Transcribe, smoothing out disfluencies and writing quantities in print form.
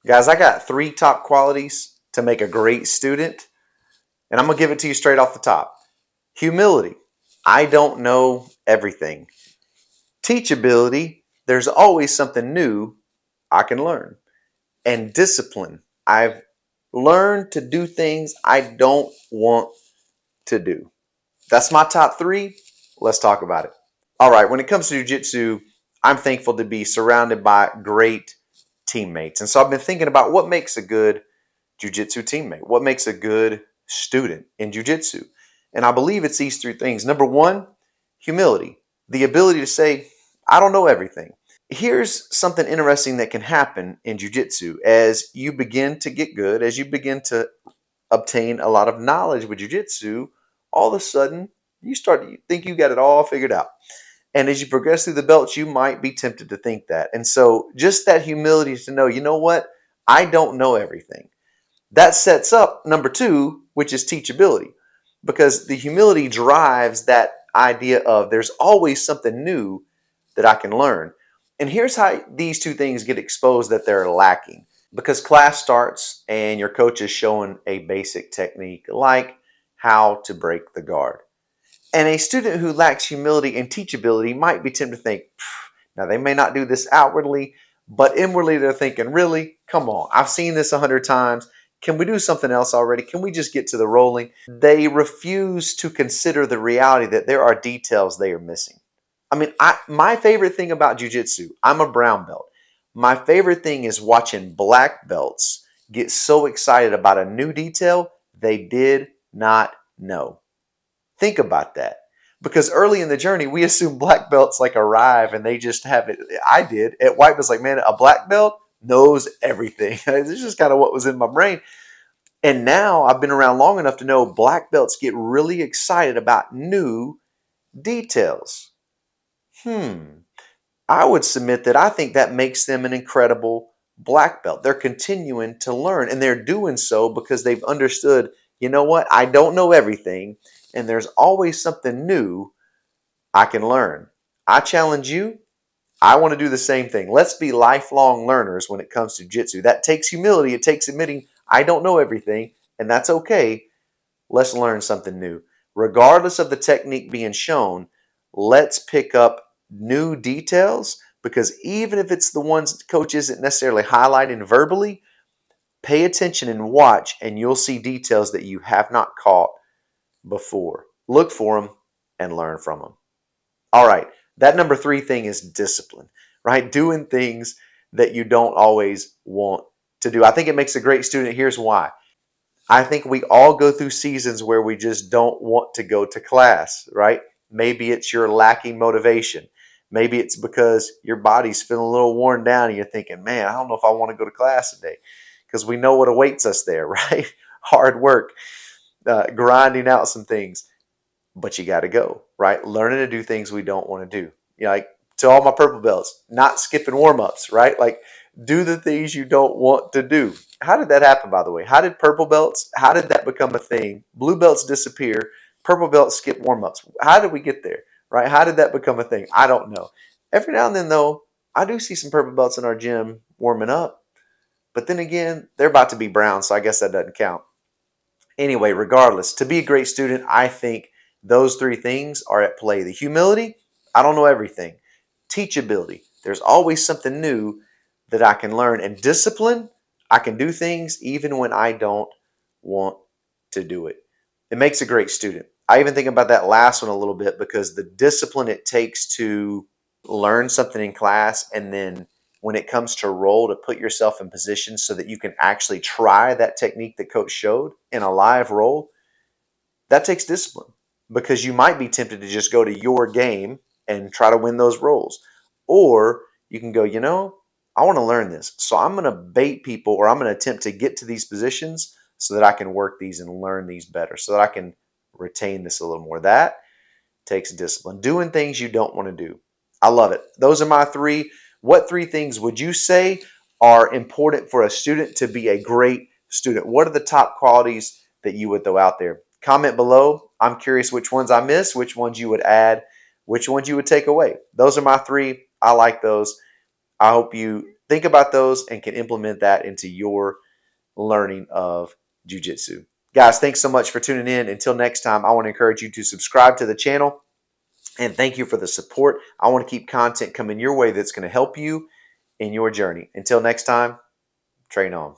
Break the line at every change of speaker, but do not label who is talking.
Guys, I got 3 top qualities to make a great student, and I'm going to give it to you straight off the top. Humility. I don't know everything. Teachability. There's always something new I can learn. And discipline. I've learned to do things I don't want to do. That's my top 3. Let's talk about it. All right, when it comes to jiu-jitsu, I'm thankful to be surrounded by great teammates. And so I've been thinking about what makes a good jiu-jitsu teammate, what makes a good student in jiu-jitsu. And I believe it's these 3 things. Number 1, humility, the ability to say, I don't know everything. Here's something interesting that can happen in jiu-jitsu as you begin to get good, as you begin to obtain a lot of knowledge with jiu-jitsu, all of a sudden you think you got it all figured out. And as you progress through the belts, you might be tempted to think that. And so just that humility to know, you know what? I don't know everything. That sets up number 2, which is teachability, because the humility drives that idea of there's always something new that I can learn. And here's how these 2 things get exposed that they're lacking. Because class starts and your coach is showing a basic technique like how to break the guard. And a student who lacks humility and teachability might be tempted to think, now they may not do this outwardly, but inwardly they're thinking, really? Come on, I've seen this 100 times. Can we do something else already? Can we just get to the rolling? They refuse to consider the reality that there are details they are missing. I mean, my favorite thing about jiu-jitsu, I'm a brown belt. My favorite thing is watching black belts get so excited about a new detail they did not know. Think about that. Because early in the journey, we assume black belts like arrive and they just have it. I did. At white was like, man, a black belt knows everything. This is just kind of what was in my brain. And now I've been around long enough to know black belts get really excited about new details. I would submit that I think that makes them an incredible black belt. They're continuing to learn, and they're doing so because they've understood, you know what? I don't know everything, and there's always something new I can learn. I challenge you. I want to do the same thing. Let's be lifelong learners when it comes to jiu-jitsu. That takes humility. It takes admitting I don't know everything, and that's okay. Let's learn something new. Regardless of the technique being shown, let's pick up new details, because even if it's the ones the coach isn't necessarily highlighting verbally, pay attention and watch, and you'll see details that you have not caught before. Look for them and learn from them. All right, that number 3 thing is discipline, right? Doing things that you don't always want to do. I think it makes a great student. Here's why. I think we all go through seasons where we just don't want to go to class, right? Maybe it's you're lacking motivation. Maybe it's because your body's feeling a little worn down and you're thinking, man, I don't know if I want to go to class today, because we know what awaits us there, right? Hard work, grinding out some things, but you got to go, right? Learning to do things we don't want to do. You know, like to all my purple belts, not skipping warm-ups, right? Like do the things you don't want to do. How did that happen, by the way? How did purple belts, how did that become a thing? Blue belts disappear, purple belts skip warm-ups. How did we get there, right? How did that become a thing? I don't know. Every now and then, though, I do see some purple belts in our gym warming up. But then again, they're about to be brown, so I guess that doesn't count. Anyway, regardless, to be a great student, I think those 3 things are at play. The humility, I don't know everything. Teachability, there's always something new that I can learn. And discipline, I can do things even when I don't want to do it. It makes a great student. I even think about that last one a little bit, because the discipline it takes to learn something in class, and then when it comes to roll, to put yourself in position so that you can actually try that technique that coach showed in a live roll, that takes discipline, because you might be tempted to just go to your game and try to win those rolls. Or you can go, you know, I want to learn this, so I'm going to bait people, or I'm going to attempt to get to these positions so that I can work these and learn these better, so that I can retain this a little more. That takes discipline. Doing things you don't want to do. I love it. Those are my 3. What 3 things would you say are important for a student to be a great student? What are the top qualities that you would throw out there? Comment below. I'm curious which ones I missed, which ones you would add, which ones you would take away. Those are my 3. I like those. I hope you think about those and can implement that into your learning of jiu-jitsu. Guys, thanks so much for tuning in. Until next time, I want to encourage you to subscribe to the channel, and thank you for the support. I want to keep content coming your way that's going to help you in your journey. Until next time, train on.